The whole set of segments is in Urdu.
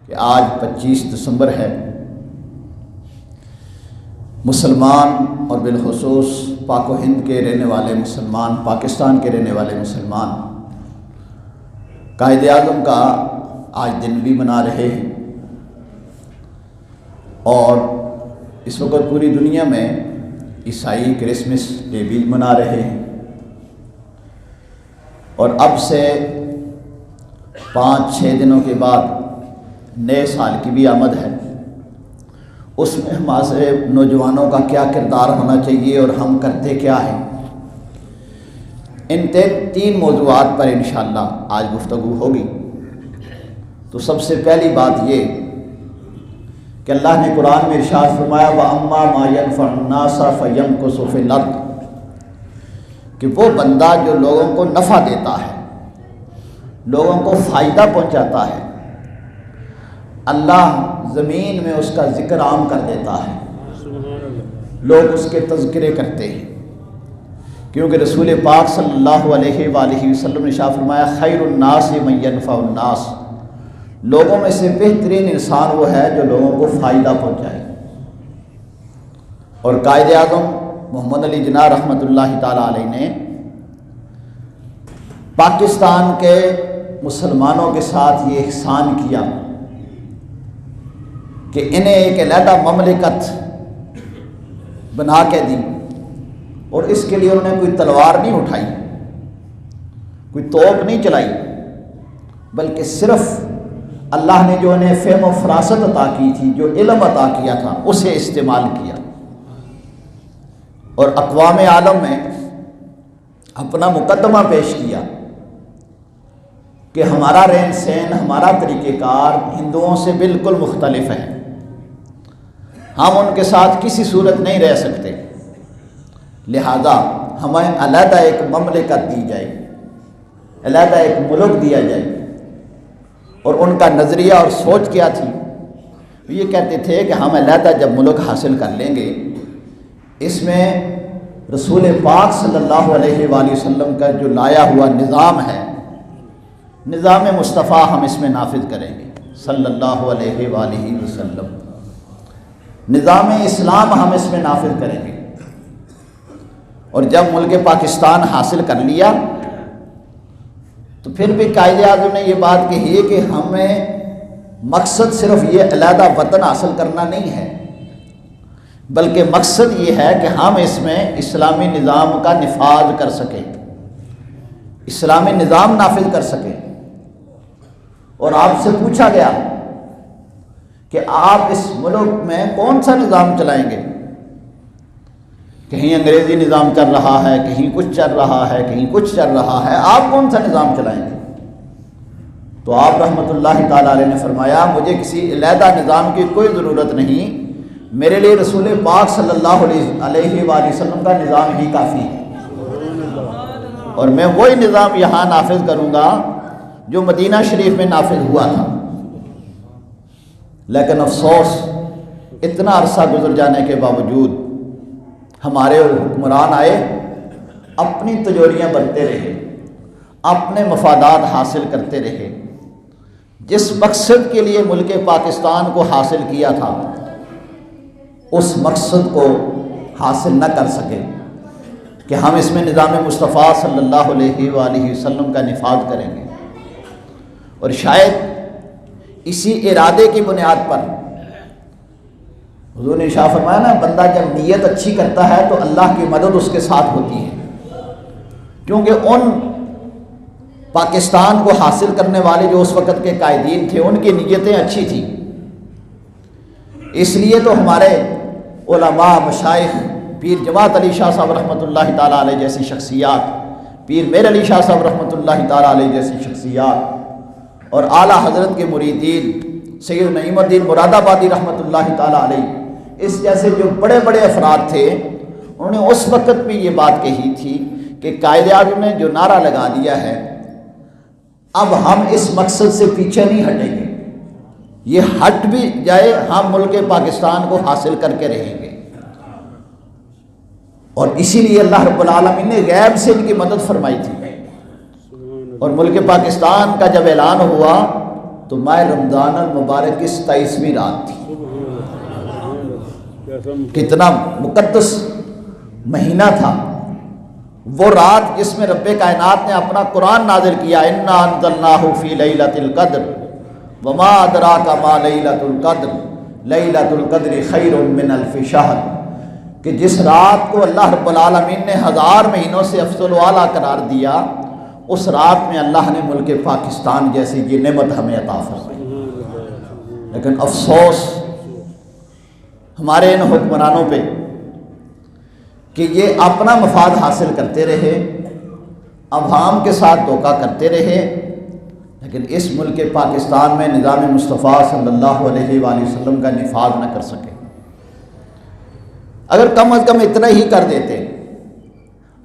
کہ آج 25 دسمبر ہے۔ مسلمان اور بالخصوص پاک و ہند کے رہنے والے مسلمان، پاکستان کے رہنے والے مسلمان قائد اعظم کا آج دن بھی منا رہے ہیں، اور اس وقت پوری دنیا میں عیسائی کرسمس ڈے بھی منا رہے ہیں، اور اب سے 5-6 دنوں کے بعد نئے سال کی بھی آمد ہے۔ اس میں ہمارے نوجوانوں کا کیا کردار ہونا چاہیے اور ہم کرتے کیا ہیں، ان 3 موضوعات پر انشاءاللہ آج گفتگو ہوگی۔ تو سب سے پہلی بات یہ کہ اللہ نے قرآن میں ارشاد فرمایا وَأَمَّا مَا يَنْفَعُ النَّاسَ فَيَمْكُثُ فِي الْأَرْضِ، کہ وہ بندہ جو لوگوں کو نفع دیتا ہے، لوگوں کو فائدہ پہنچاتا ہے، اللہ زمین میں اس کا ذکر عام کر دیتا ہے، لوگ اس کے تذکرے کرتے ہیں، کیونکہ رسول پاک صلی اللہ علیہ وآلہ وسلم نے ارشاد فرمایا خیر الناس من ينفع الناس، لوگوں میں سے بہترین انسان وہ ہے جو لوگوں کو فائدہ پہنچائے۔ اور قائد اعظم محمد علی جناح رحمۃ اللہ تعالی علیہ نے پاکستان کے مسلمانوں کے ساتھ یہ احسان کیا کہ انہیں ایک علیحدہ مملکت بنا کے دی، اور اس کے لیے انہوں نے کوئی تلوار نہیں اٹھائی، کوئی توپ نہیں چلائی، بلکہ صرف اللہ نے جو انہیں فہم و فراست عطا کی تھی، جو علم عطا کیا تھا، اسے استعمال کیا، اور اقوام عالم میں اپنا مقدمہ پیش کیا کہ ہمارا رہن سہن، ہمارا طریقہ کار ہندوؤں سے بالکل مختلف ہے، ہم ان کے ساتھ کسی صورت نہیں رہ سکتے، لہذا ہمیں علیحدہ ایک مملکت دی جائے، علیحدہ ایک ملک دیا جائے۔ اور ان کا نظریہ اور سوچ کیا تھی؟ یہ کہتے تھے کہ ہم علیحدہ جب ملک حاصل کر لیں گے، اس میں رسول پاک صلی اللہ علیہ وآلہ وسلم کا جو لایا ہوا نظام ہے، نظام مصطفیٰ، ہم اس میں نافذ کریں گے صلی اللہ علیہ وآلہ وسلم، نظام اسلام ہم اس میں نافذ کریں گے۔ اور جب ملک پاکستان حاصل کر لیا تو پھر بھی قائد اعظم نے یہ بات کہی ہے کہ ہمیں مقصد صرف یہ علیحدہ وطن حاصل کرنا نہیں ہے، بلکہ مقصد یہ ہے کہ ہم اس میں اسلامی نظام کا نفاذ کر سکیں، اسلامی نظام نافذ کر سکیں۔ اور آپ سے پوچھا گیا کہ آپ اس ملک میں کون سا نظام چلائیں گے؟ کہیں انگریزی نظام چل رہا ہے، کہیں کچھ چل رہا ہے، کہیں کچھ چل رہا ہے، آپ کون سا نظام چلائیں گے؟ تو آپ رحمۃ اللہ تعالی علیہ نے فرمایا مجھے کسی علیحدہ نظام کی کوئی ضرورت نہیں، میرے لیے رسول پاک صلی اللہ علیہ وآلہ وسلم کا نظام ہی کافی ہے، اور میں وہی نظام یہاں نافذ کروں گا جو مدینہ شریف میں نافذ ہوا تھا۔ لیکن افسوس، اتنا عرصہ گزر جانے کے باوجود ہمارے حکمران آئے، اپنی تجوریاں برتتے رہے، اپنے مفادات حاصل کرتے رہے، جس مقصد کے لیے ملک پاکستان کو حاصل کیا تھا اس مقصد کو حاصل نہ کر سکے کہ ہم اس میں نظام مصطفیٰ صلی اللہ علیہ وآلہ وسلم کا نفاذ کریں گے۔ اور شاید اسی ارادے کی بنیاد پر حضور نے شاہ فرمایا نا، بندہ جب نیت اچھی کرتا ہے تو اللہ کی مدد اس کے ساتھ ہوتی ہے، کیونکہ ان پاکستان کو حاصل کرنے والے جو اس وقت کے قائدین تھے، ان کی نیتیں اچھی تھیں۔ اس لیے تو ہمارے علماء، مشائخ، پیر جماعت علی شاہ صاحب رحمۃ اللہ تعالیٰ علیہ جیسی شخصیات، پیر میر علی شاہ صاحب رحمۃ اللہ تعالیٰ علیہ جیسی شخصیات، اور اعلیٰ حضرت کے مریدین سید نعیم الدین مراد آبادی رحمۃ اللہ تعالیٰ علیہ، اس جیسے جو بڑے بڑے افراد تھے، انہوں نے اس وقت بھی یہ بات کہی تھی کہ قائد اعظم نے جو نعرہ لگا دیا ہے، اب ہم اس مقصد سے پیچھے نہیں ہٹیں گے، یہ ہٹ بھی جائے ہم ملک پاکستان کو حاصل کر کے رہیں گے۔ اور اسی لیے اللہ رب العالمین نے غیب سے ان کی مدد فرمائی تھی، اور ملک پاکستان کا جب اعلان ہوا تو ماہ رمضان المبارک کی 27ویں رات تھی۔ کتنا مقدس مہینہ تھا وہ رات جس میں رب کائنات نے اپنا قرآن نازل کیا، انا انزلناہ فی لیلۃ القدر وما ادراک ما لیلۃ القدر لیلۃ القدر خیر من الف شہر، کہ جس رات کو اللہ رب العالمین نے 1000 مہینوں سے افضل و اعلیٰ قرار دیا، اس رات میں اللہ نے ملک پاکستان جیسی یہ نعمت ہمیں عطا فرمائی۔ لیکن افسوس ہمارے ان حکمرانوں پہ کہ یہ اپنا مفاد حاصل کرتے رہے، عوام کے ساتھ دھوکہ کرتے رہے، لیکن اس ملک پاکستان میں نظام مصطفیٰ صلی اللہ علیہ وآلہ وسلم کا نفاذ نہ کر سکے۔ اگر کم از کم اتنا ہی کر دیتے،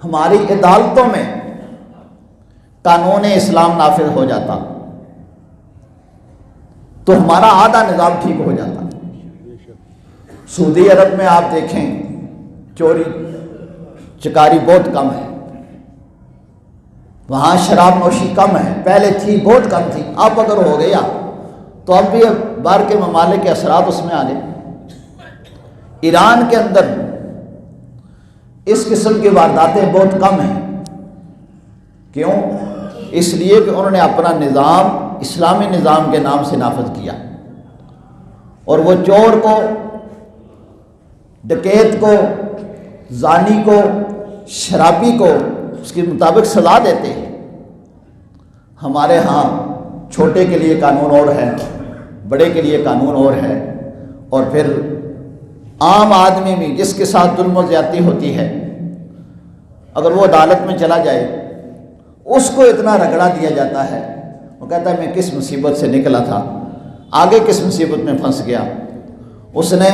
ہماری عدالتوں میں قانون اسلام نافذ ہو جاتا تو ہمارا آدھا نظام ٹھیک ہو جاتا۔ سعودی عرب میں آپ دیکھیں چوری چکاری بہت کم ہے، وہاں شراب نوشی کم ہے، پہلے تھی بہت کم تھی، اب اگر ہو گیا تو اب بھی باہر کے ممالک کے اثرات اس میں آ گئے۔ ایران کے اندر اس قسم کی وارداتیں بہت کم ہیں، کیوں؟ اس لیے کہ انہوں نے اپنا نظام اسلامی نظام کے نام سے نافذ کیا، اور وہ چور کو، ڈکیت کو، زانی کو، شرابی کو اس کے مطابق سزا دیتے ہیں۔ ہمارے ہاں چھوٹے کے لیے قانون اور ہے، بڑے کے لیے قانون اور ہے، اور پھر عام آدمی بھی جس کے ساتھ ظلم و زیادتی ہوتی ہے، اگر وہ عدالت میں چلا جائے اس کو اتنا رگڑا دیا جاتا ہے، وہ کہتا ہے میں کس مصیبت سے نکلا تھا، آگے کس مصیبت میں پھنس گیا۔ اس نے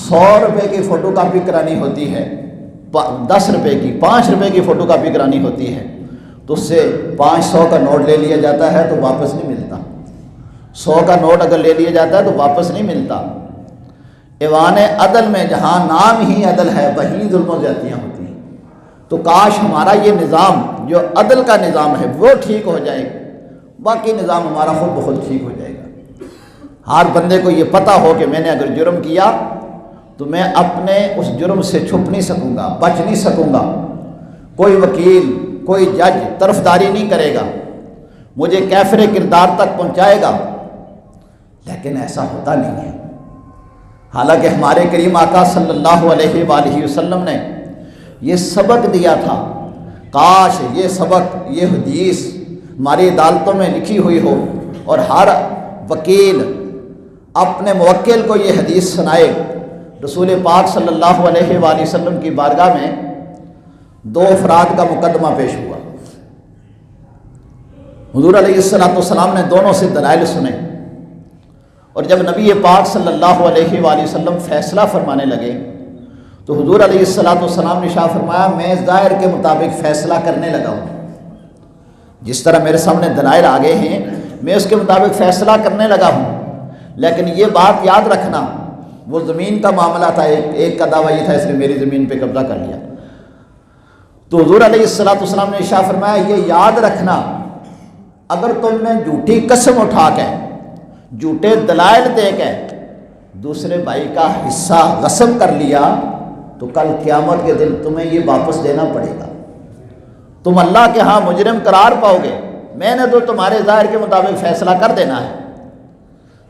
100 روپے کی فوٹو کاپی کرانی ہوتی ہے، 10 روپے کی، 5 روپے کی فوٹو کاپی کرانی ہوتی ہے، تو اس سے 500 کا نوٹ لے لیا جاتا ہے تو واپس نہیں ملتا۔ 100 کا نوٹ اگر لے لیا جاتا ہے تو واپس نہیں ملتا۔ ایوان عدل میں جہاں نام ہی عدل ہے وہیں ظلم و زیادتیاں ہوتی ہیں۔ تو کاش ہمارا یہ نظام جو عدل کا نظام ہے وہ ٹھیک ہو جائے، باقی نظام ہمارا خود بخود ٹھیک ہو جائے گا۔ ہر بندے کو یہ پتہ ہو کہ میں نے اگر جرم کیا تو میں اپنے اس جرم سے چھپ نہیں سکوں گا، بچ نہیں سکوں گا، کوئی وکیل، کوئی جج طرفداری نہیں کرے گا، مجھے کیفر کردار تک پہنچائے گا، لیکن ایسا ہوتا نہیں ہے۔ حالانکہ ہمارے کریم آقا صلی اللہ علیہ وآلہ وسلم نے یہ سبق دیا تھا، کاش یہ سبق، یہ حدیث ہماری عدالتوں میں لکھی ہوئی ہو اور ہر وکیل اپنے موکل کو یہ حدیث سنائے۔ رسول پاک صلی اللہ علیہ وآلہ وسلم کی بارگاہ میں 2 افراد کا مقدمہ پیش ہوا، حضور علیہ السلام نے دونوں سے دلائل سنے، اور جب نبی پاک صلی اللہ علیہ وآلہ وسلم فیصلہ فرمانے لگے تو حضور علیہ السلام نے شاہ فرمایا میں ظاہر کے مطابق فیصلہ کرنے لگا ہوں، جس طرح میرے سامنے دلائل آ گئے ہیں میں اس کے مطابق فیصلہ کرنے لگا ہوں، لیکن یہ بات یاد رکھنا وہ زمین کا معاملہ تھا، ایک کا دعویٰ یہ تھا اس نے میری زمین پہ قبضہ کر لیا۔ تو حضور علیہ السلام نے ارشاد فرمایا یہ یاد رکھنا اگر تم نے جھوٹی قسم اٹھا کے، جھوٹے دلائل دے کے دوسرے بھائی کا حصہ غصب کر لیا تو کل قیامت کے دن تمہیں یہ واپس دینا پڑے گا، تم اللہ کے ہاں مجرم قرار پاؤ گے، میں نے تو تمہارے ظاہر کے مطابق فیصلہ کر دینا ہے۔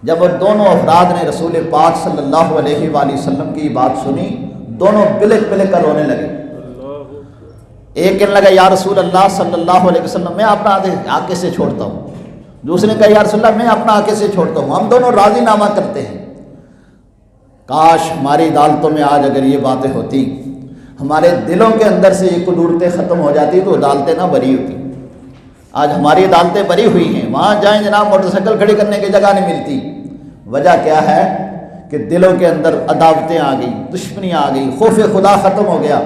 جب وہ دونوں افراد نے رسول پاک صلی اللہ علیہ وآلہ وسلم کی بات سنی، دونوں بلک بلک کر رونے لگے۔ ایک کہنے لگا یا رسول اللہ صلی اللہ علیہ وسلم میں اپنا آگے سے چھوڑتا ہوں، دوسرے نے کہا یا رسول اللہ میں اپنا آگے سے چھوڑتا ہوں، ہم دونوں راضی نامہ کرتے ہیں۔ کاش ہماری عدالتوں میں آج اگر یہ باتیں ہوتی، ہمارے دلوں کے اندر سے یہ کدورتیں ختم ہو جاتی تو عدالتیں نہ بری ہوتی۔ آج ہماری عدالتیں بری ہوئی ہیں، وہاں جائیں جناب موٹر سائیکل کھڑی کرنے کی جگہ نہیں ملتی۔ وجہ کیا ہے کہ دلوں کے اندر عداوتیں آ گئی، دشمنیاں آ گئی، خوف خدا ختم ہو گیا،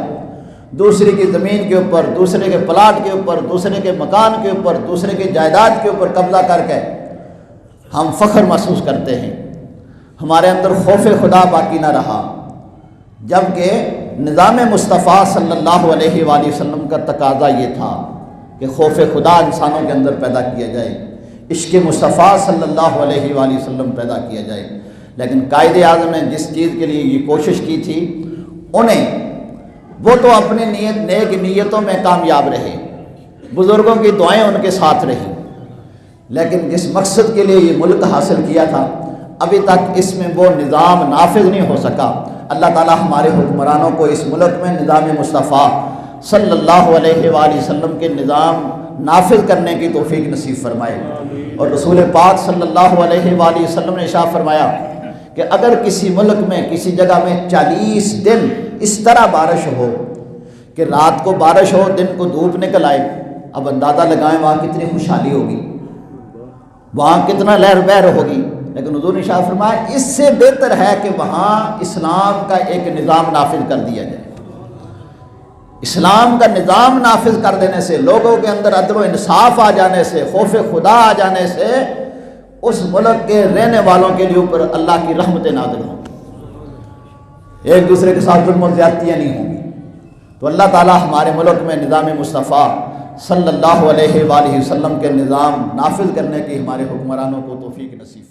دوسرے کی زمین کے اوپر، دوسرے کے پلاٹ کے اوپر، دوسرے کے مکان کے اوپر، دوسرے کے جائیداد کے اوپر قبضہ کر کے ہم فخر محسوس کرتے ہیں، ہمارے اندر خوف خدا باقی نہ رہا، جبکہ نظام مصطفیٰ صلی اللہ علیہ وآلہ وسلم کا تقاضا یہ تھا کہ خوف خدا انسانوں کے اندر پیدا کیا جائے، عشق مصطفیٰ صلی اللہ علیہ وآلہ وسلم پیدا کیا جائے۔ لیکن قائد اعظم نے جس چیز کے لیے یہ کوشش کی تھی، وہ تو اپنی نیک نیتوں میں کامیاب رہے، بزرگوں کی دعائیں ان کے ساتھ رہی، لیکن جس مقصد کے لیے یہ ملک حاصل کیا تھا ابھی تک اس میں وہ نظام نافذ نہیں ہو سکا۔ اللہ تعالی ہمارے حکمرانوں کو اس ملک میں نظام مصطفیٰ صلی اللہ علیہ وآلہ وسلم کے نظام نافذ کرنے کی توفیق نصیب فرمائے۔ اور رسول پاک صلی اللہ علیہ وآلہ وسلم نے ارشاد فرمایا کہ اگر کسی ملک میں کسی جگہ میں 40 دن اس طرح بارش ہو کہ رات کو بارش ہو، دن کو دھوپ نکل آئے، اب اندازہ لگائیں وہاں کتنی خوشحالی ہوگی، وہاں کتنا لہر بہر ہوگی۔ لیکن حضور نے ارشاد فرمایا اس سے بہتر ہے کہ وہاں اسلام کا ایک نظام نافذ کر دیا جائے۔ اسلام کا نظام نافذ کر دینے سے، لوگوں کے اندر عدل و انصاف آ جانے سے، خوف خدا آ جانے سے اس ملک کے رہنے والوں کے اوپر اللہ کی رحمتیں نازل ہوں، ایک دوسرے کے ساتھ ظلم و زیادتیاں نہیں ہوں گی۔ تو اللہ تعالی ہمارے ملک میں نظام مصطفیٰ صلی اللہ علیہ وآلہ وسلم کے نظام نافذ کرنے کی ہمارے حکمرانوں کو توفیق نصیب